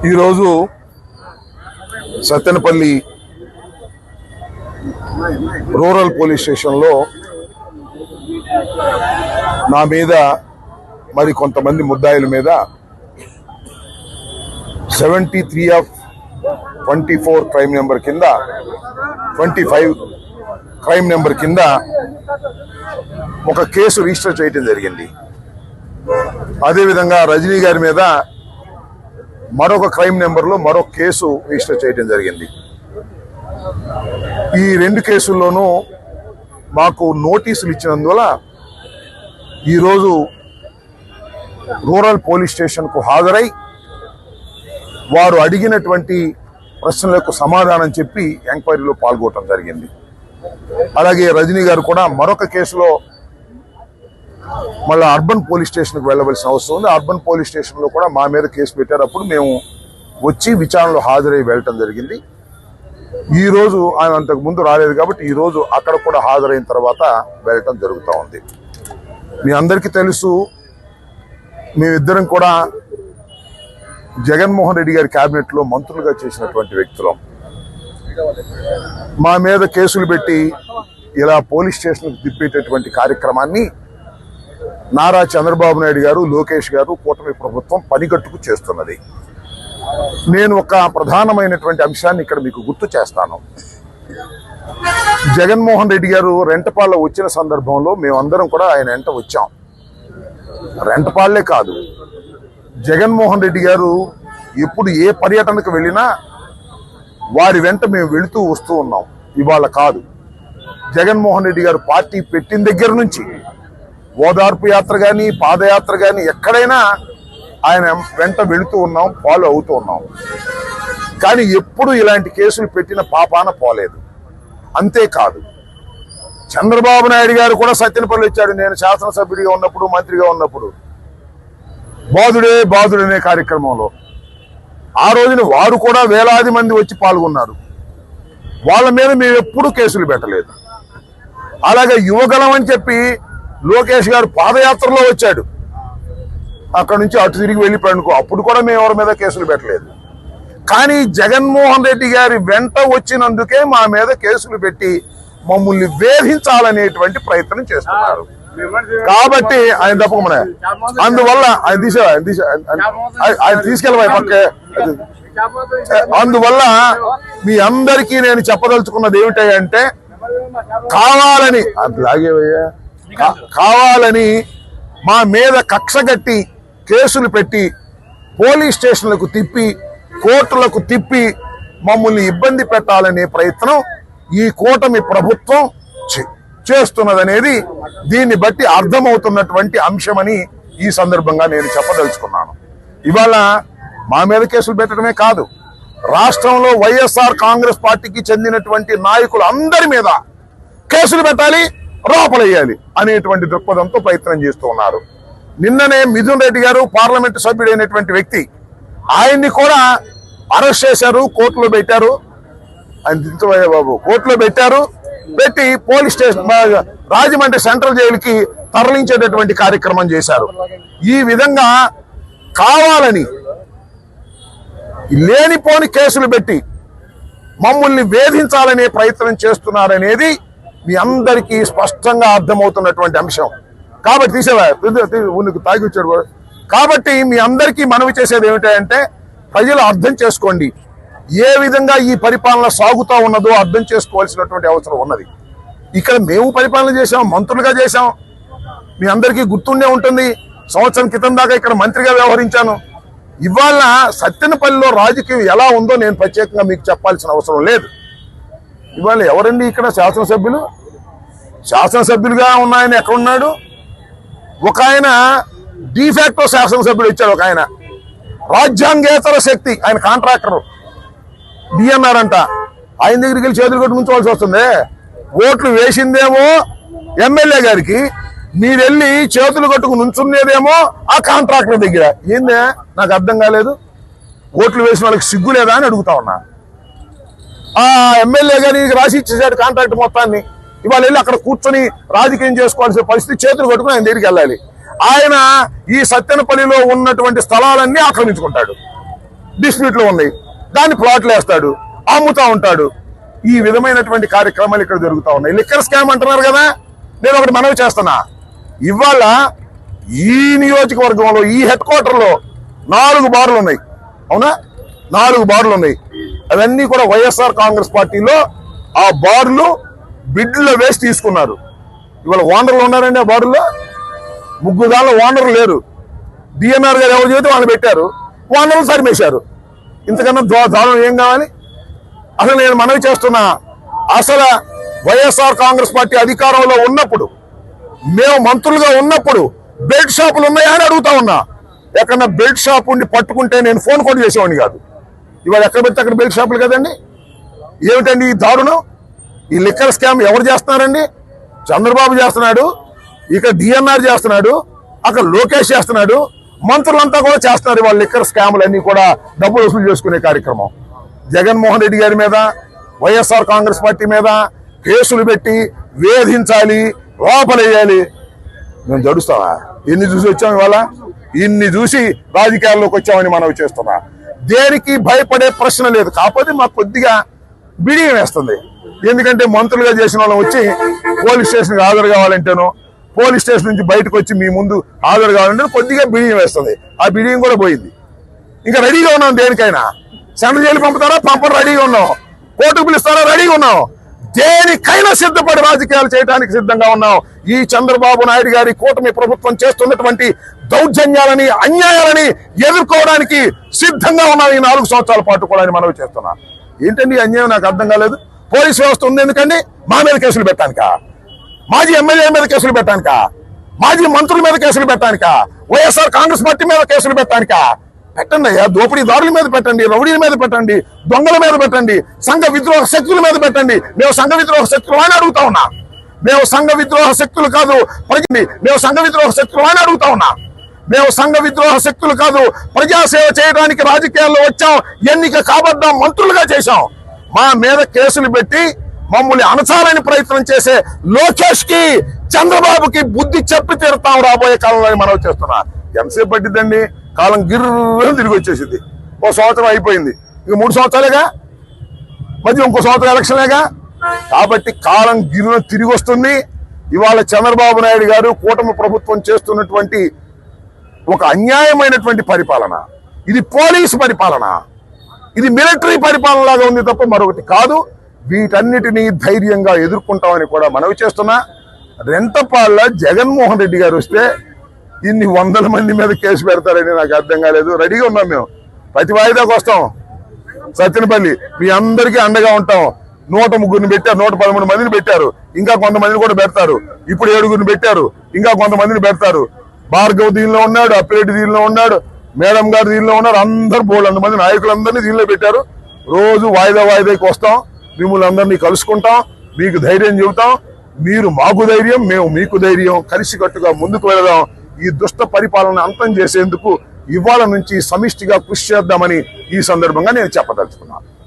ఈరోజు Sattenapalli rural police స్టేషన్లో నా మీద మరి కొంతమంది ముద్దాయిల మీద 73 ఆఫ్ 24 క్రైమ్ నెంబర్ కింద 25 క్రైమ్ నెంబర్ కింద ఒక కేసు రిజిస్టర్ చేయడం జరిగింది. అదేవిధంగా రజనీ గారి మీద మరొక క్రైమ్ నెంబర్లో మరొక కేసు రిజిస్టర్ చేయడం జరిగింది. ఈ రెండు కేసుల్లోనూ మాకు నోటీసులు ఇచ్చినందువల్ల ఈరోజు రూరల్ పోలీస్ స్టేషన్కు హాజరై వారు అడిగినటువంటి ప్రశ్నలకు సమాధానం చెప్పి ఎంక్వైరీలో పాల్గొనడం జరిగింది. అలాగే రజనీ గారు కూడా మరొక కేసులో మళ్ళీ అర్బన్ పోలీస్ స్టేషన్కి వెళ్ళవలసిన అవసరం ఉంది. అర్బన్ పోలీస్ స్టేషన్లో కూడా మా మీద కేసు పెట్టేటప్పుడు మేము వచ్చి విచారణలో హాజరై వెళ్ళటం జరిగింది. ఈరోజు ఆయన అంతకు ముందు రాలేదు కాబట్టి ఈరోజు అక్కడ కూడా హాజరైన తర్వాత వెళ్ళటం జరుగుతూ ఉంది. మీ అందరికీ తెలుసు, మేమిద్దరం కూడా జగన్మోహన్ రెడ్డి గారి క్యాబినెట్లో మంత్రులుగా చేసినటువంటి వ్యక్తులం. మా మీద కేసులు పెట్టి ఇలా పోలీస్ స్టేషన్కి తిప్పేటటువంటి కార్యక్రమాన్ని నారా చంద్రబాబు నాయుడు గారు, లోకేష్ గారు, కూటమి ప్రభుత్వం పనిగట్టుకు చేస్తున్నది. నేను ఒక ప్రధానమైనటువంటి అంశాన్ని ఇక్కడ మీకు గుర్తు చేస్తాను. జగన్మోహన్ రెడ్డి గారు రెంటపాళ్ళ వచ్చిన సందర్భంలో మేమందరం కూడా ఆయన వెంట వచ్చాం. రెంటపాళ్లే కాదు, జగన్మోహన్ రెడ్డి గారు ఎప్పుడు ఏ పర్యటనకు వెళ్ళినా వారి వెంట మేము వెళుతూ వస్తూ ఉన్నాం. ఇవాళ కాదు, జగన్మోహన్ రెడ్డి గారు పార్టీ పెట్టిన దగ్గర నుంచి ఓదార్పు యాత్ర కానీ పాదయాత్ర కానీ ఎక్కడైనా ఆయన వెంట వెళుతూ ఉన్నాం, ఫాలో అవుతూ ఉన్నాం. కానీ ఎప్పుడు ఇలాంటి కేసులు పెట్టిన పాపాన పోలేదు. అంతేకాదు, చంద్రబాబు నాయుడు గారు కూడా సత్తెనపల్లి వచ్చాడు. నేను శాసనసభ్యుడిగా ఉన్నప్పుడు, మంత్రిగా ఉన్నప్పుడు బాధుడే బాధుడనే కార్యక్రమంలో ఆ రోజున వారు కూడా వేలాది మంది వచ్చి పాల్గొన్నారు. వాళ్ళ మీద మేము ఎప్పుడూ కేసులు పెట్టలేదు. అలాగే యువగలం అని చెప్పి లోకేష్ గారు పాదయాత్రలో వచ్చాడు, అక్కడ నుంచి అటు తిరిగి వెళ్ళిపోయాడుకో, అప్పుడు కూడా మేము ఎవరి మీద కేసులు పెట్టలేదు. కానీ జగన్మోహన్ రెడ్డి గారి వెంట వచ్చినందుకే మా మీద కేసులు పెట్టి మమ్మల్ని వేధించాలనేటువంటి ప్రయత్నం చేస్తున్నారు. కాబట్టి ఆయన తప్పకుండా అందువల్ల ఆయన తీసుకెళ్ళబోయే పక్కే. అందువల్ల మీ అందరికీ నేను చెప్పదలుచుకున్నది ఏమిటంటే, కావాలని మా మీద కక్షగట్టి కేసులు పెట్టి పోలీస్ స్టేషన్లకు తిప్పి కోర్టులకు తిప్పి మమ్మల్ని ఇబ్బంది పెట్టాలనే ప్రయత్నం ఈ కూటమి ప్రభుత్వం చేస్తున్నదనేది దీన్ని బట్టి అర్థమవుతున్నటువంటి అంశమని ఈ సందర్భంగా నేను చెప్పదలుచుకున్నాను. ఇవాళ మా మీద కేసులు పెట్టడమే కాదు, రాష్ట్రంలో వైఎస్ఆర్ కాంగ్రెస్ పార్టీకి చెందినటువంటి నాయకులు అందరి మీద కేసులు పెట్టాలి, లోపలయ్యాలి అనేటువంటి దృక్పథంతో ప్రయత్నం చేస్తూ ఉన్నారు. నిన్ననే మిథున్ రెడ్డి గారు పార్లమెంటు సభ్యుడైనటువంటి వ్యక్తి, ఆయన్ని కూడా అరెస్ట్ చేశారు, కోర్టులో పెట్టారు. ఆయన దించబోయే బాబు కోర్టులో పెట్టి పోలీస్ స్టేషన్ రాజమండ్రి సెంట్రల్ జైలుకి తరలించేటటువంటి కార్యక్రమం చేశారు. ఈ విధంగా కావాలని లేనిపోని కేసులు పెట్టి మమ్మల్ని వేధించాలనే ప్రయత్నం చేస్తున్నారనేది మీ అందరికీ స్పష్టంగా అర్థమవుతున్నటువంటి అంశం. కాబట్టి తాగి వచ్చాడు. కాబట్టి మీ అందరికీ మనవి చేసేది ఏమిటంటే, ప్రజలు అర్థం చేసుకోండి, ఏ విధంగా ఈ పరిపాలన సాగుతూ ఉన్నదో అర్థం చేసుకోవాల్సినటువంటి అవసరం ఉన్నది. ఇక్కడ మేము పరిపాలన చేశాం, మంత్రులుగా చేశాం. మీ అందరికీ గుర్తుండే ఉంటుంది, సంవత్సరం క్రితం దాకా ఇక్కడ మంత్రిగా వ్యవహరించాను. ఇవాళ సత్తెనపల్లిలో రాజకీయం ఎలా ఉందో నేను ప్రత్యేకంగా మీకు చెప్పాల్సిన అవసరం లేదు. ఇవాళ ఎవరండి ఇక్కడ శాసనసభ్యులు? శాసనసభ్యులుగా ఉన్నాయని ఎక్కడున్నాడు? ఒక ఆయన డిఫాక్టో శాసనసభ్యుడు ఇచ్చాడు, ఒక ఆయన రాజ్యాంగేతర శక్తి, ఆయన కాంట్రాక్టర్ డిఎన్ఆర్ అంట. ఆయన దగ్గరికి వెళ్ళి చేతులు కొట్టి ఉంచవలసి వస్తుంది. ఓట్లు వేసిందేమో ఎమ్మెల్యే గారికి, మీరు వెళ్ళి చేతులు కట్టుకుని ఉంచున్నదేమో ఆ కాంట్రాక్టర్ దగ్గర. ఏందే నాకు అర్థం కాలేదు. ఓట్లు వేసిన వాళ్ళకి సిగ్గు లేదా అని అడుగుతా ఉన్నా. ఆ ఎమ్మెల్యే గారికి రాసి ఇచ్చేసాడు కాంట్రాక్ట్ మొత్తాన్ని. ఇవాళ వెళ్ళి అక్కడ కూర్చొని రాజకీయం చేసుకోవాల్సిన పరిస్థితి, చేతులు కట్టుకుని ఆయన దగ్గరికి వెళ్ళాలి. ఆయన ఈ సత్తెనపల్లిలో ఉన్నటువంటి స్థలాలన్నీ ఆక్రమించుకుంటాడు. డిస్ప్యూట్లు ఉన్నాయి, దాన్ని ప్లాట్లు వేస్తాడు, అమ్ముతా ఉంటాడు. ఈ విధమైనటువంటి కార్యక్రమాలు ఇక్కడ జరుగుతూ ఉన్నాయి. లిక్కర్ స్కామ్ అంటున్నారు కదా, నేను ఒకటి మనవి చేస్తున్నా. ఇవాళ ఈ నియోజకవర్గంలో ఈ హెడ్ క్వార్టర్లో 4 బార్లు ఉన్నాయి, అవునా? 4 బార్లు ఉన్నాయి. అవన్నీ కూడా వైఎస్ఆర్ కాంగ్రెస్ పార్టీలో ఆ బార్లు బిడ్లో వేసి తీసుకున్నారు. ఇవాళ ఓనర్లు ఉన్నారండి ఆ బార్లో. 3 దానిలో ఓనర్లు లేరు. డిఎన్ఆర్ గారు ఎవరు చేస్తే వాళ్ళు పెట్టారు, ఓనర్లు సరిమేశారు. ఇంతకన్నా దారుణం ఏం కావాలి? అసలు నేను మనవి చేస్తున్నా, అసలు వైఎస్ఆర్ కాంగ్రెస్ పార్టీ అధికారంలో ఉన్నప్పుడు, మేము మంత్రులుగా ఉన్నప్పుడు బెల్ట్ షాపులు ఉన్నాయా అని అడుగుతా ఉన్నా. ఎక్కడన్నా బెల్ట్ షాప్ ఉండి పట్టుకుంటే నేను ఫోన్ కూడా చేసేవాడిని కాదు. ఇవాళ ఎక్కడ పెడితే అక్కడ బెల్ట్ షాపులు కదండి. ఏమిటండి ఈ దారుణం? ఈ లిక్కర్ స్కామ్ ఎవరు చేస్తున్నారండి? చంద్రబాబు చేస్తున్నాడు, ఇక్కడ డిఎన్ఆర్ చేస్తున్నాడు, అక్కడ లోకేష్ చేస్తున్నాడు, మంత్రులంతా కూడా చేస్తున్నారు. వాళ్ళ లిక్కర్ స్కాములన్నీ కూడా డబ్బులు వసూలు చేసుకునే కార్యక్రమం. జగన్మోహన్ రెడ్డి గారి మీద, వైఎస్ఆర్ కాంగ్రెస్ పార్టీ మీద కేసులు పెట్టి వేధించాలి, లోపలేయాలి. మేము జడుస్తావా? ఎన్ని చూసి వచ్చాం ఇవాళ? ఇన్ని చూసి రాజకీయాల్లోకి వచ్చామని మనవి చేస్తున్నా. దేనికి భయపడే ప్రశ్న లేదు. కాకపోతే మాకు కొద్దిగా బిడియం వేస్తుంది. ఎందుకంటే మంత్రులుగా చేసిన వాళ్ళం వచ్చి పోలీస్ స్టేషన్కి హాజరు కావాలంటేనో, పోలీస్ స్టేషన్ నుంచి బయటకు వచ్చి మీ ముందు హాజరు కావాలంటే కొద్దిగా బిడియం వేస్తుంది. ఆ బిడియం కూడా పోయింది. ఇంకా రెడీగా ఉన్నాం దేనికైనా. సెంట్రల్ జైలు పంపుతారా? పంపడం రెడీగా ఉన్నాం. కోర్టుకు పిలుస్తారా? రెడీగా ఉన్నాం. దేనికైనా సిద్ధపడి రాజకీయాలు చేయడానికి సిద్ధంగా ఉన్నాం. ఈ చంద్రబాబు నాయుడు గారి కూటమి ప్రభుత్వం చేస్తున్నటువంటి దౌర్జన్యాలని, అన్యాయాలని ఎదుర్కోవడానికి సిద్ధంగా ఉన్నాం ఈ 4 సంవత్సరాల పాటు కూడా మనవి చేస్తున్నా. ఏంటండి అన్యాయం? నాకు అర్థం కాలేదు. పోలీస్ వ్యవస్థ ఉంది ఎందుకండి? మా మీద కేసులు పెట్టానికా? మాజీ ఎమ్మెల్యే మీద కేసులు పెట్టానికా? మాజీ మంత్రుల మీద కేసులు పెట్టానికా? వైఎస్ఆర్ కాంగ్రెస్ పార్టీ మీద కేసులు పెట్టానికా? పెట్టండి అయ్యా. దోపిడీదారుల మీద పెట్టండి, రౌడీల మీద పెట్టండి, దొంగల మీద పెట్టండి, సంఘ విద్రోహ శక్తుల మీద పెట్టండి. మేము సంఘ విద్రోహ శక్తులు అని అడుగుతా ఉన్నా. మేము సంఘ విద్రోహ శక్తులు కాదు, మేము సంఘ విద్రోహ శక్తులు అని అడుగుతా ఉన్నా. మేము సంఘ విద్రోహ శక్తులు కాదు, ప్రజాసేవ చేయడానికి రాజకీయాల్లో వచ్చాం. ఎన్నిక కాబడ్డాం, మంత్రులుగా చేశాం. మా మీద కేసులు పెట్టి మమ్మల్ని అణచాలని ప్రయత్నం చేసే లోకేష్ కి, చంద్రబాబుకి బుద్ధి చెప్పి తీరుతాం రాబోయే కాలంలో మనం చేస్తున్నా. ఎంతసేపు పట్టిద్దండి? కాలం గిర్రని తిరిగి వచ్చేసింది. 1 సంవత్సరం అయిపోయింది, ఇంక 3 సంవత్సరాలేగా, మధ్య ఇంకో సంవత్సరం ఎలక్షన్లేగా. కాబట్టి కాలం గిర్రని తిరిగి వస్తుంది. ఇవాళ చంద్రబాబు నాయుడు గారు కూటమి ప్రభుత్వం చేస్తున్నటువంటి ఒక అన్యాయమైనటువంటి పరిపాలన, ఇది పోలీసు పరిపాలన, ఇది మిలిటరీ పరిపాలన లాగా ఉంది తప్ప మరొకటి కాదు. వీటన్నిటినీ ధైర్యంగా ఎదుర్కొంటామని కూడా మనవి చేస్తున్నా. రెంటపాళ్ళ జగన్మోహన్ రెడ్డి గారు వస్తే ఇన్ని 100 మంది మీద కేసు పెడతారని నాకు అర్థం కాలేదు. రెడీగా ఉన్నాం మేము. ప్రతి వాయిదాకు వస్తాం. సత్యనపల్లి మీ అందరికీ అండగా ఉంటాం. 103 పెట్టారు, 113 మందిని పెట్టారు, ఇంకా కొంతమందిని కూడా పెడతారు. ఇప్పుడు 7 పెట్టారు, ఇంకా కొంతమందిని పెడతారు. భార్గవ్ దీనిలో ఉన్నాడు, అప్పిరెడ్డి దీనిలో ఉన్నాడు, మేడం గారు దీనిలో ఉన్నారు. అందరు బోల్డ్ మంది నాయకులందరినీ దీనిలో పెట్టారు. రోజు వాయిదాకి వస్తాం, మిమ్మల్ని అందరినీ కలుసుకుంటాం, మీకు ధైర్యం చెబుతాం. మీరు మాకు ధైర్యం, మేము మీకు ధైర్యం. కలిసికట్టుగా ముందుకు వెళదాం. ఈ దుష్ట పరిపాలన అంతం చేసేందుకు ఇవాళ నుంచి సమిష్టిగా కృషి చేద్దామని ఈ సందర్భంగా నేను చెప్పదలుచుకున్నాను.